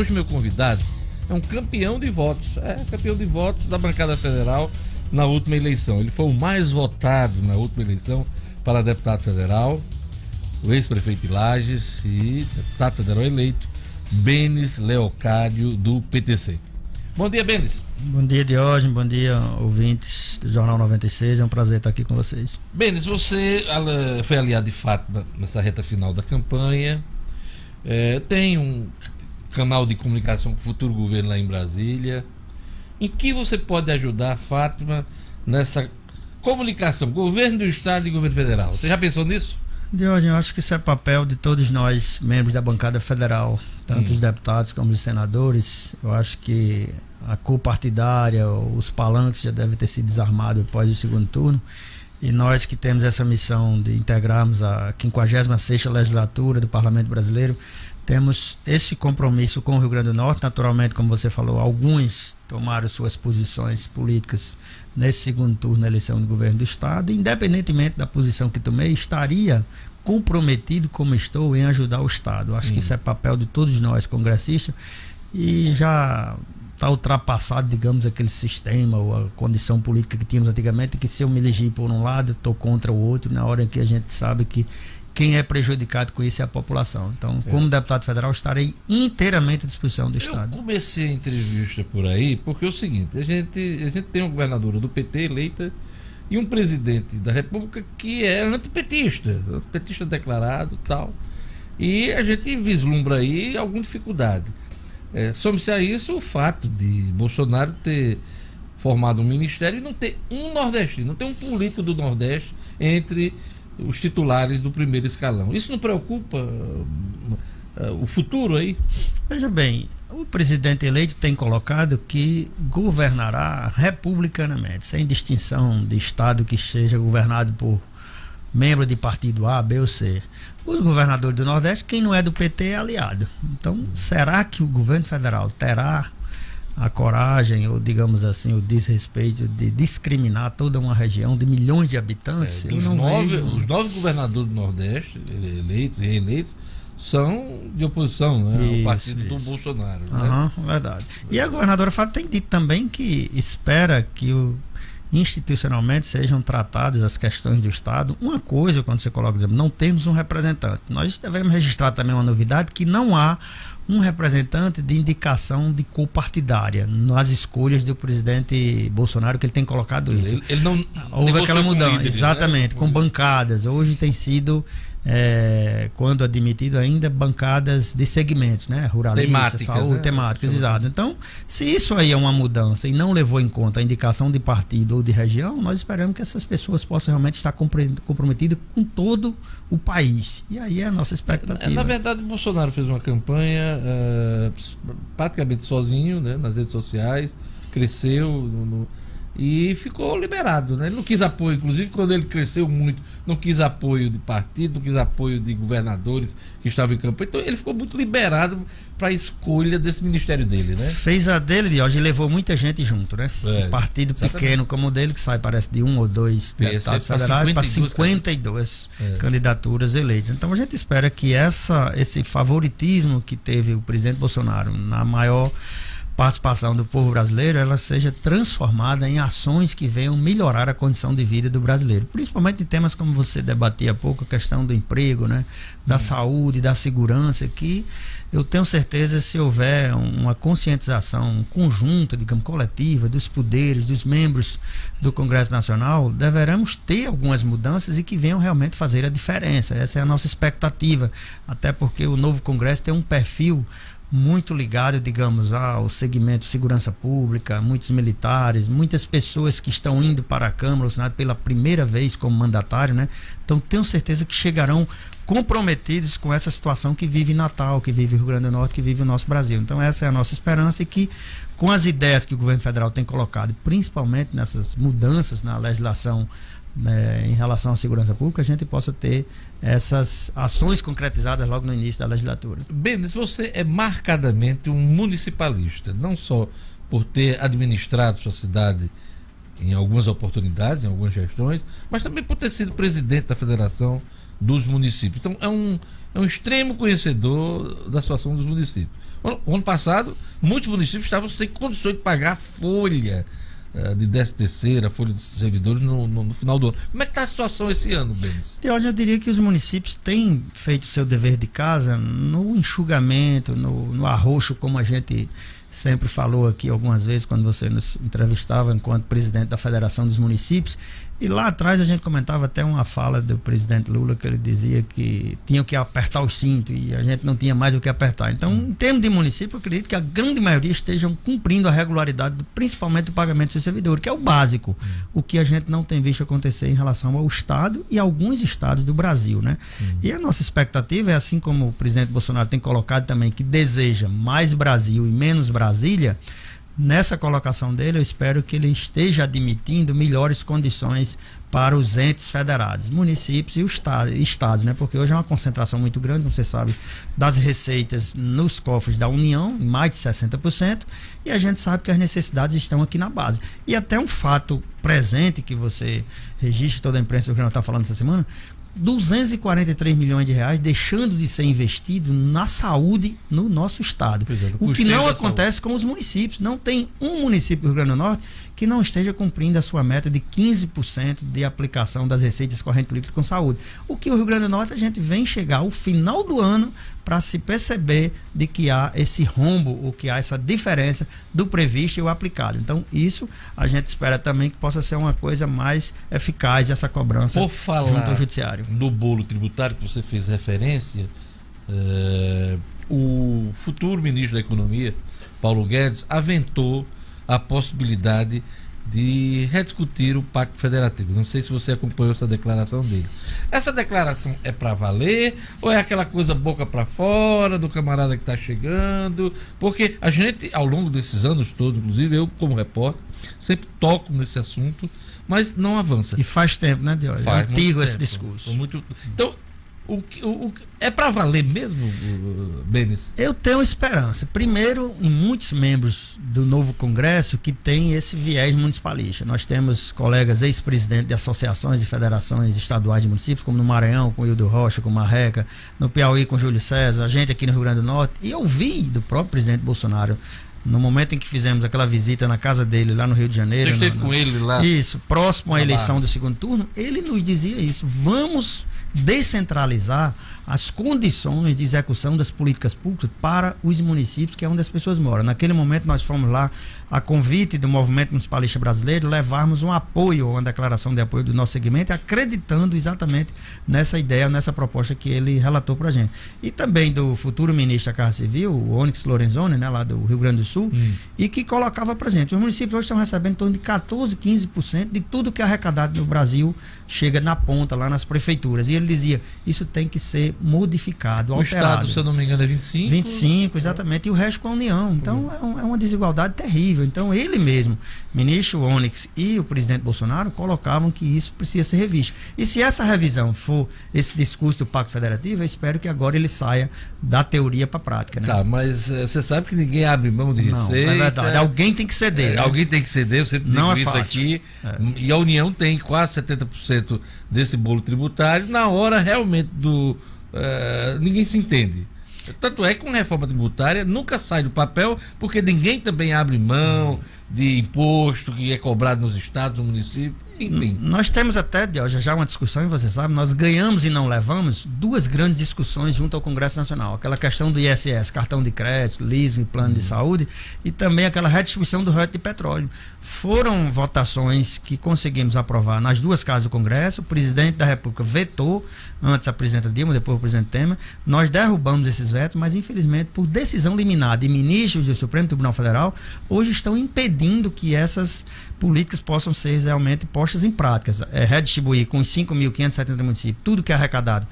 hoje meu convidado é um campeão de votos, campeão de votos da bancada federal na última eleição. Ele foi o mais votado na última eleição para deputado federal, o ex-prefeito de Lages e deputado federal eleito, Benes Leocádio, do PTC. Bom dia, Benes. Bom dia, Diógenes. Bom dia, ouvintes do Jornal 96. É um prazer estar aqui com vocês. Benes, você foi aliado de Fátima nessa reta final da campanha. Tem um canal de comunicação com o futuro governo lá em Brasília. Em que você pode ajudar a Fátima nessa comunicação, governo do estado e governo federal? Você já pensou nisso? Diógenes, eu acho que isso é papel de todos nós, membros da bancada federal, tanto os deputados como os senadores. Eu acho que a cor partidária, os palanques já devem ter sido desarmados após o segundo turno. E nós que temos essa missão de integrarmos a 56ª legislatura do Parlamento Brasileiro, temos esse compromisso com o Rio Grande do Norte. Naturalmente, como você falou, alguns tomaram suas posições políticas nesse segundo turno na eleição do governo do estado. Independentemente da posição que tomei, estaria comprometido, como estou, em ajudar o estado. Acho que isso é papel de todos nós, congressistas, e já está ultrapassado, digamos, aquele sistema ou a condição política que tínhamos antigamente, que se eu me eleger por um lado, estou contra o outro, na hora em que a gente sabe que quem é prejudicado com isso é a população. Então, como deputado federal, estarei inteiramente à disposição do estado. Eu comecei a entrevista por aí porque é o seguinte: a gente tem uma governadora do PT eleita e um presidente da República que é antipetista declarado e tal, e a gente vislumbra aí alguma dificuldade. Some-se a isso o fato de Bolsonaro ter formado um ministério e não ter um nordestino, não ter um político do Nordeste entre os titulares do primeiro escalão. Isso não preocupa o futuro aí? Veja bem, o presidente eleito tem colocado que governará republicanamente, sem distinção de estado que seja governado por membro de partido A, B ou C. Os governadores do Nordeste, quem não é do PT é aliado. Então, será que o governo federal terá a coragem, ou digamos assim, o desrespeito de discriminar toda uma região de milhões de habitantes? Os 9 governadores do Nordeste, eleitos e reeleitos, são de oposição, né, ao partido do Bolsonaro. Né? Verdade. E a governadora Fábio tem dito também que espera que institucionalmente sejam tratadas as questões do estado. Uma coisa, quando você coloca, exemplo, não temos um representante. Nós devemos registrar também uma novidade, que não há um representante de indicação de cor partidária nas escolhas do presidente Bolsonaro, que ele tem colocado isso. Ele não houve aquela mudança, líderes, exatamente, né? Com bancadas. Hoje tem sido, quando admitido ainda, bancadas de segmentos, né? Ruralistas, temáticas, saúde, né? temáticas, exato. Então, se isso aí é uma mudança e não levou em conta a indicação de partido ou de região, nós esperamos que essas pessoas possam realmente estar comprometidas com todo o país. E aí é a nossa expectativa. Na verdade, Bolsonaro fez uma campanha praticamente sozinho, né, nas redes sociais, cresceu e ficou liberado, né? Ele não quis apoio, inclusive quando ele cresceu muito, não quis apoio de partido, não quis apoio de governadores que estavam em campanha. Então ele ficou muito liberado para a escolha desse ministério dele, né? Fez a dele, de hoje, e levou muita gente junto, né? Um partido exatamente. Pequeno como o dele, que sai, parece, de 1 ou 2 deputados federais para 52 candidaturas eleitas. Então a gente espera que esse favoritismo que teve o presidente Bolsonaro na maior participação do povo brasileiro, ela seja transformada em ações que venham melhorar a condição de vida do brasileiro, principalmente em temas como você debatia há pouco, a questão do emprego, né, da saúde, da segurança, que eu tenho certeza, se houver uma conscientização conjunta, digamos, coletiva, dos poderes, dos membros do Congresso Nacional, deveremos ter algumas mudanças e que venham realmente fazer a diferença. Essa é a nossa expectativa, até porque o novo Congresso tem um perfil muito ligado, digamos, ao segmento de segurança pública, muitos militares, muitas pessoas que estão indo para a Câmara, ao Senado pela primeira vez como mandatário, né? Então tenho certeza que chegarão comprometidos com essa situação que vive Natal, que vive o Rio Grande do Norte, que vive o nosso Brasil. Então essa é a nossa esperança, e que com as ideias que o governo federal tem colocado, principalmente nessas mudanças na legislação, em relação à segurança pública, a gente possa ter essas ações concretizadas logo no início da legislatura. Benes, você é marcadamente um municipalista, não só por ter administrado sua cidade em algumas oportunidades, em algumas gestões, mas também por ter sido presidente da Federação dos municípios. Então é um extremo conhecedor da situação dos municípios. O ano passado, muitos municípios estavam sem condições de pagar a folha de 13ª, a folha de servidores no final do ano. Como é que está a situação esse ano, Benes? Eu diria que os municípios têm feito o seu dever de casa no enxugamento, no arroxo, como a gente sempre falou aqui algumas vezes quando você nos entrevistava enquanto presidente da Federação dos Municípios. E lá atrás a gente comentava até uma fala do presidente Lula, que ele dizia que tinham que apertar o cinto e a gente não tinha mais o que apertar. Então, em termos de município, eu acredito que a grande maioria estejam cumprindo a regularidade, principalmente do pagamento do seu servidor, que é o básico, o que a gente não tem visto acontecer em relação ao Estado e alguns estados do Brasil, né? E a nossa expectativa é, assim como o presidente Bolsonaro tem colocado também, que deseja mais Brasil e menos Brasília. Nessa colocação dele, eu espero que ele esteja admitindo melhores condições para os entes federados, municípios e estados, né? Porque hoje é uma concentração muito grande, como você sabe, das receitas nos cofres da União, mais de 60%, e a gente sabe que as necessidades estão aqui na base. E até um fato presente que você registra, toda a imprensa do que nós está falando essa semana, 243 milhões de reais deixando de ser investido na saúde no nosso estado. O que não acontece com os municípios. Não tem um município do Rio Grande do Norte que não esteja cumprindo a sua meta de 15% de aplicação das receitas correntes líquidas com saúde. O que o Rio Grande do Norte a gente vem chegar ao final do ano para se perceber de que há esse rombo, ou que há essa diferença do previsto e o aplicado. Então, isso a gente espera também que possa ser uma coisa mais eficaz, essa cobrança junto ao judiciário. No bolo tributário que você fez referência, o futuro ministro da Economia, Paulo Guedes, aventou a possibilidade de rediscutir o Pacto Federativo. Não sei se você acompanhou essa declaração dele. Essa declaração é para valer ou é aquela coisa boca para fora do camarada que está chegando? Porque a gente, ao longo desses anos todos, inclusive eu como repórter, sempre toco nesse assunto, mas não avança. E faz tempo, né, Diogo? É antigo esse discurso. Então, é para valer mesmo, Benes? Eu tenho esperança. Primeiro, em muitos membros do novo Congresso que tem esse viés municipalista. Nós temos colegas ex-presidentes de associações e federações estaduais de municípios, como no Maranhão, com Hildo Rocha, com Marreca, no Piauí, com Júlio César, a gente aqui no Rio Grande do Norte. E eu vi do próprio presidente Bolsonaro, no momento em que fizemos aquela visita na casa dele lá no Rio de Janeiro. Você esteve com ele lá? Isso, próximo à eleição do segundo turno, ele nos dizia isso. Vamos descentralizar as condições de execução das políticas públicas para os municípios, que é onde as pessoas moram. Naquele momento nós fomos lá, a convite do Movimento Municipalista Brasileiro, levarmos um apoio, uma declaração de apoio do nosso segmento, acreditando exatamente nessa ideia, nessa proposta que ele relatou para a gente. E também do futuro ministro da Casa Civil, o Onyx Lorenzoni, né, lá do Rio Grande do Sul, e que colocava para a gente. Os municípios hoje estão recebendo em torno de 14%, 15% de tudo que é arrecadado no Brasil, chega na ponta, lá nas prefeituras. E ele dizia, isso tem que ser modificado, alterado. O Estado, se eu não me engano, é 25%? 25%, exatamente. E o resto com a União. Então, é uma desigualdade terrível. Então, ele mesmo, ministro Onyx e o presidente Bolsonaro, colocavam que isso precisa ser revisto. E se essa revisão for esse discurso do Pacto Federativo, eu espero que agora ele saia da teoria para a prática. Né? Tá, mas você sabe que ninguém abre mão de receita. Não é verdade. Alguém tem que ceder. Né? Alguém tem que ceder, eu sempre digo isso aqui. E a União tem quase 70% desse bolo tributário. Na hora, realmente, ninguém se entende. Tanto é que uma reforma tributária nunca sai do papel, porque ninguém também abre mão de imposto que é cobrado nos estados, no município, enfim. Nós temos até, já uma discussão, e você sabe, nós ganhamos e não levamos duas grandes discussões junto ao Congresso Nacional. Aquela questão do ISS, cartão de crédito, leasing, plano de saúde, e também aquela redistribuição do royalties de petróleo. Foram votações que conseguimos aprovar nas duas casas do Congresso. O presidente da República vetou, antes a presidenta Dilma, depois o presidente Temer. Nós derrubamos esses vetos, mas infelizmente, por decisão liminar de ministros do Supremo Tribunal Federal, hoje estão impedindo que essas políticas possam ser realmente postas em práticas. Redistribuir com os 5.570 municípios tudo que é arrecadado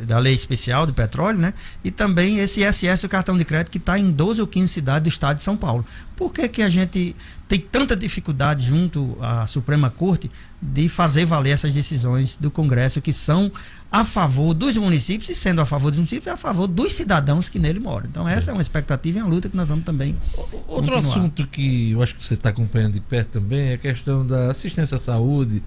da lei especial do petróleo, né? E também esse ISS, o cartão de crédito, que está em 12 ou 15 cidades do estado de São Paulo. Por que a gente tem tanta dificuldade junto à Suprema Corte de fazer valer essas decisões do Congresso que são a favor dos municípios, e sendo a favor dos municípios, é a favor dos cidadãos que nele moram. Então essa é uma expectativa e uma luta que nós vamos também Outro assunto que eu acho que você está acompanhando de perto também é a questão da assistência à saúde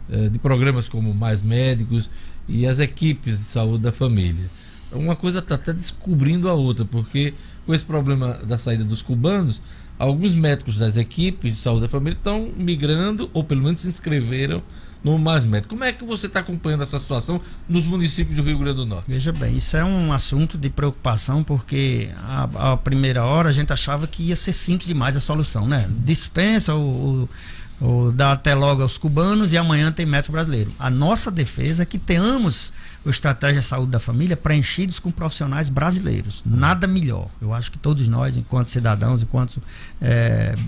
de programas como Mais Médicos e as equipes de saúde da família. Uma coisa está até descobrindo a outra, porque com esse problema da saída dos cubanos, alguns médicos das equipes de saúde da família estão migrando, ou pelo menos se inscreveram no Mais Médicos. Como é que você está acompanhando essa situação nos municípios do Rio Grande do Norte? Veja bem, isso é um assunto de preocupação, porque a primeira hora a gente achava que ia ser simples demais a solução, né? Dispensa ou dá até logo aos cubanos e amanhã tem médico brasileiro. A nossa defesa é que tenhamos o Estratégia de Saúde da Família preenchidos com profissionais brasileiros. Nada melhor. Eu acho que todos nós, enquanto cidadãos, enquanto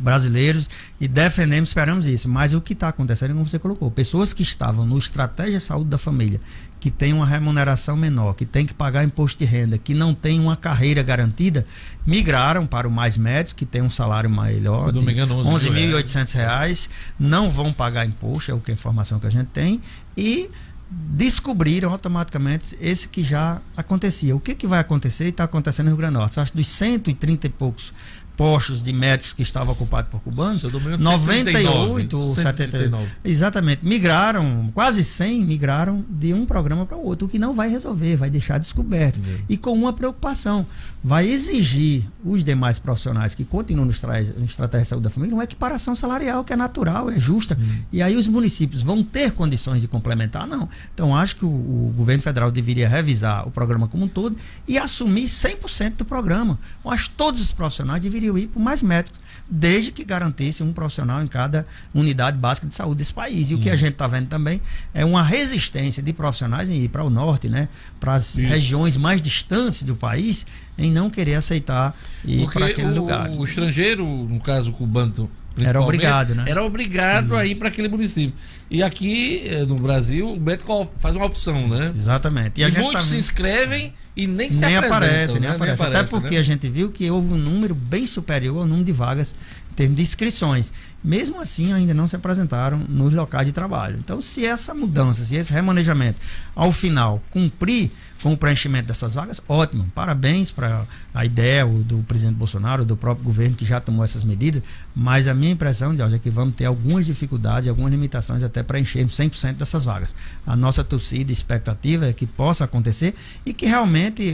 brasileiros, e defendemos, esperamos isso. Mas o que está acontecendo, como você colocou, pessoas que estavam no Estratégia de Saúde da Família, que tem uma remuneração menor, que tem que pagar imposto de renda, que não tem uma carreira garantida, migraram para o Mais Médicos, que tem um salário melhor, de R$11.800, não vão pagar imposto, é a informação que a gente tem, e descobriram automaticamente esse que já acontecia. O que vai acontecer e está acontecendo no Rio Grande do Norte? Acho que dos 130 e poucos postos de médicos que estavam ocupados por cubanos, 98, 79. Exatamente, migraram, quase 100 migraram de um programa para o outro, o que não vai resolver, vai deixar descoberto. E com uma preocupação, vai exigir os demais profissionais que continuam no Estratégia de Saúde da Família uma equiparação salarial que é natural, é justa. E aí os municípios vão ter condições de complementar? Não. Então acho que o governo federal deveria revisar o programa como um todo e assumir 100% do programa. Eu acho que todos os profissionais deveriam ir para Mais Médicos, desde que garantisse um profissional em cada unidade básica de saúde desse país. E o que a gente está vendo também é uma resistência de profissionais em ir para o norte, né, para as regiões mais distantes do país, em não querer aceitar ir para aquele lugar. O estrangeiro, no caso o cubano, era obrigado, né? Era obrigado a ir para aquele município. E aqui no Brasil, o médico faz uma opção, né? Exatamente. E muitos se inscrevem e nem se apresentam. Nem aparece. Até porque a gente viu que houve um número bem superior ao número de vagas em termos de inscrições. Mesmo assim, ainda não se apresentaram nos locais de trabalho. Então, se essa mudança, se esse remanejamento, ao final, cumprir com o preenchimento dessas vagas, ótimo. Parabéns para a ideia do presidente Bolsonaro, do próprio governo que já tomou essas medidas, mas a minha impressão, Jorge, é que vamos ter algumas dificuldades, algumas limitações até para encher 100% dessas vagas. A nossa torcida e expectativa é que possa acontecer e que realmente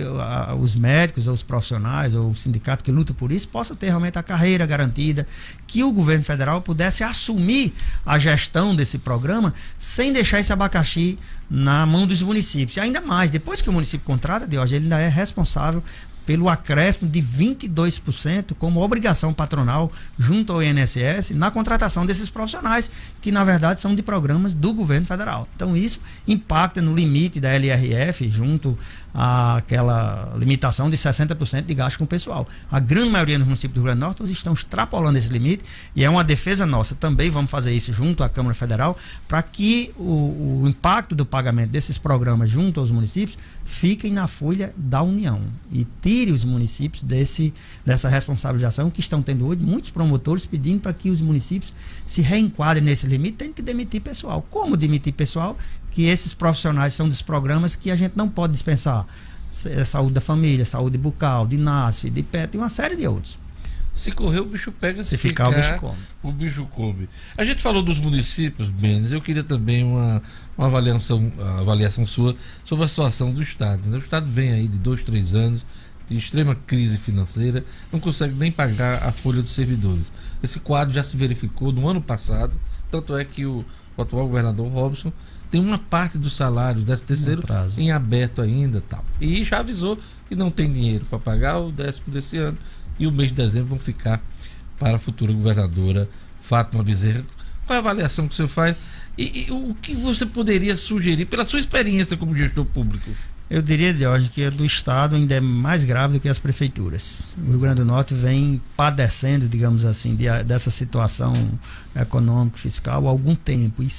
os médicos, ou os profissionais, ou o sindicato que luta por isso, possa ter realmente a carreira garantida, que o governo federal pudesse assumir a gestão desse programa sem deixar esse abacaxi na mão dos municípios. E ainda mais, depois que o município contrata, Diógenes, ele ainda é responsável pelo acréscimo de 22% como obrigação patronal junto ao INSS na contratação desses profissionais, que na verdade são de programas do governo federal. Então isso impacta no limite da LRF junto àquela limitação de 60% de gasto com o pessoal. A grande maioria dos municípios do Rio Grande do Norte estão extrapolando esse limite e é uma defesa nossa. Também vamos fazer isso junto à Câmara Federal para que o impacto do pagamento desses programas junto aos municípios fiquem na folha da União e tire os municípios dessa responsabilização que estão tendo hoje muitos promotores pedindo para que os municípios se reenquadrem nesse limite, tem que demitir pessoal. Como demitir pessoal? Que esses profissionais são dos programas que a gente não pode dispensar. Saúde da família, saúde bucal, de NASF, de PET e uma série de outros. Se correr, o bicho pega, se ficar, o bicho come. O bicho come. A gente falou dos municípios, Benes, eu queria também uma avaliação sua sobre a situação do Estado. O Estado vem aí de 2, 3 anos de extrema crise financeira, não consegue nem pagar a folha dos servidores. Esse quadro já se verificou no ano passado, tanto é que o atual governador Robson tem uma parte do salário do 13º em aberto ainda, tal. E já avisou que não tem dinheiro para pagar o 10º desse ano e o mês de dezembro vão ficar para a futura governadora Fátima Bezerra. Qual é a avaliação que o senhor faz e o que você poderia sugerir pela sua experiência como gestor público? Eu diria, Diógenes, que a do Estado ainda é mais grave do que as prefeituras. O Rio Grande do Norte vem padecendo, digamos assim, dessa situação econômico-fiscal há algum tempo. E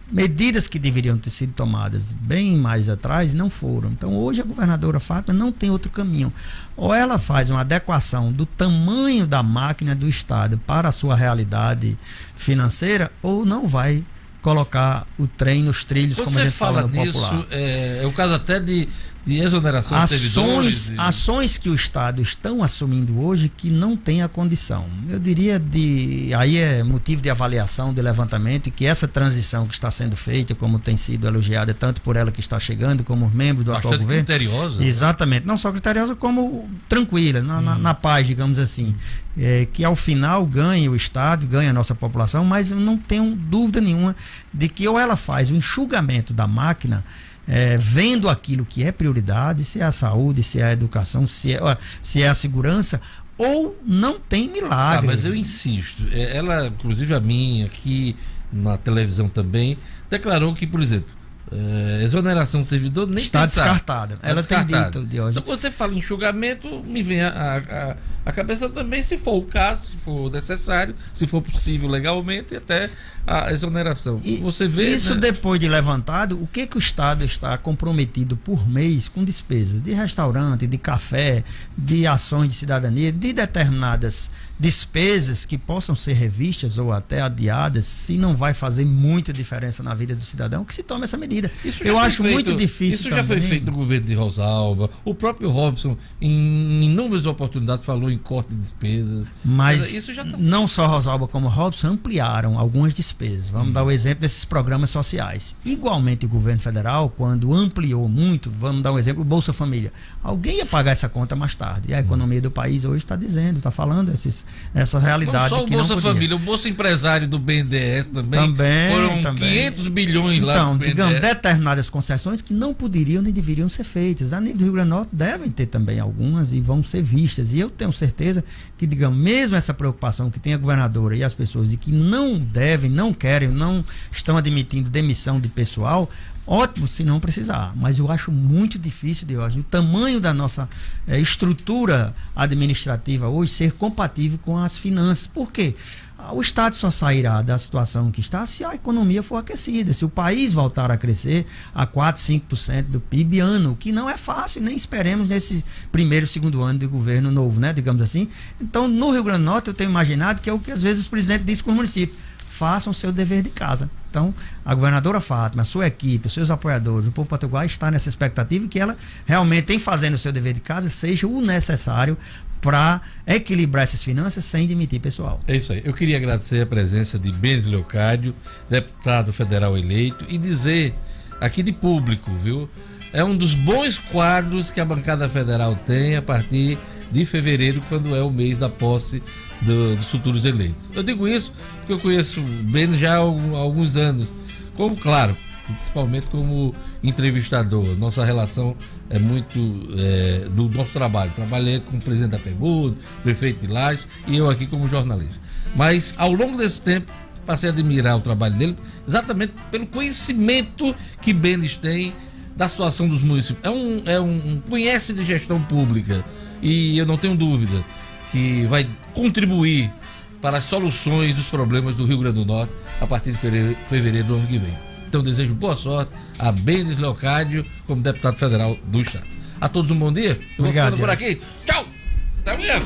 medidas que deveriam ter sido tomadas bem mais atrás não foram. Então hoje a governadora Fátima não tem outro caminho. Ou ela faz uma adequação do tamanho da máquina do Estado para a sua realidade financeira, ou não vai colocar o trem nos trilhos, quando como a gente fala no nisso, popular. É o caso até de de exoneração de servidores. Ações que o Estado estão assumindo hoje que não tem a condição. Eu diria aí é motivo de avaliação, de levantamento, e que essa transição que está sendo feita, como tem sido elogiada tanto por ela que está chegando, como membro do atual governo. Criteriosa. Exatamente. Não só criteriosa, como tranquila, na paz, digamos assim. Que ao final ganhe o Estado, ganhe a nossa população, mas eu não tenho dúvida nenhuma de que ou ela faz o enxugamento da máquina, vendo aquilo que é prioridade, se é a saúde, se é a educação, se é a segurança, ou não tem milagre. Mas eu insisto, ela, inclusive a mim, aqui na televisão também, declarou que, por exemplo, exoneração do servidor nem está descartada. Ela tem dito de hoje. Então, quando você fala em enxugamento, me vem a cabeça também, se for o caso, se for necessário, se for possível legalmente, até a exoneração. Você vê isso, né? Depois de levantado, o que o Estado está comprometido por mês com despesas de restaurante, de café, de ações de cidadania, de determinadas despesas que possam ser revistas ou até adiadas, se não vai fazer muita diferença na vida do cidadão, que se tome essa medida. Eu acho muito difícil. Isso já foi feito no governo de Rosalva. O próprio Robson, em inúmeras oportunidades, falou em corte de despesas. Mas isso já não só Rosalva como Robson ampliaram algumas despesas. Vamos dar o exemplo desses programas sociais. Igualmente o governo federal, quando ampliou muito, vamos dar um exemplo, o Bolsa Família. Alguém ia pagar essa conta mais tarde. E a economia do país hoje está dizendo, está falando essa realidade. Não só o Bolsa Família, o Bolsa Empresário do BNDES também. Foram 500 bilhões lá. Então, digamos, determinadas concessões que não poderiam nem deveriam ser feitas. A nível do Rio Grande do Norte devem ter também algumas e vão ser vistas. E eu tenho certeza que, digamos, mesmo essa preocupação que tem a governadora e as pessoas de que não devem, não querem, não estão admitindo demissão de pessoal, ótimo se não precisar, mas eu acho muito difícil de hoje o tamanho da nossa estrutura administrativa hoje ser compatível com as finanças. Por quê? O Estado só sairá da situação que está se a economia for aquecida, se o país voltar a crescer a 4, 5% do PIB ano, que não é fácil, nem esperemos nesse primeiro, segundo ano de governo novo, né, digamos assim. Então, no Rio Grande do Norte, eu tenho imaginado que é o que às vezes o presidente diz com o município: façam o seu dever de casa. Então, a governadora Fátima, a sua equipe, os seus apoiadores, o povo potiguar está nessa expectativa que ela realmente, em fazendo o seu dever de casa, seja o necessário para equilibrar essas finanças sem demitir pessoal. É isso aí. Eu queria agradecer a presença de Bênis Leocádio, deputado federal eleito, e dizer aqui de público, viu? É um dos bons quadros que a bancada federal tem a partir de fevereiro, quando é o mês da posse dos futuros eleitos. Eu digo isso porque eu conheço o Bênis já há alguns anos, como, claro, principalmente como entrevistador. Nossa relação é muito do nosso trabalho. Trabalhei com o presidente da FEBUD, prefeito de Lages, e eu aqui como jornalista. Mas ao longo desse tempo passei a admirar o trabalho dele, exatamente pelo conhecimento que Bênis tem da situação dos municípios. Conhece de gestão pública, e eu não tenho dúvida que vai contribuir para as soluções dos problemas do Rio Grande do Norte a partir de fevereiro do ano que vem. Então desejo boa sorte a Bênis Leocádio como deputado federal do Estado. A todos um bom dia. Eu vou ficando por aqui. Tchau. Até amanhã.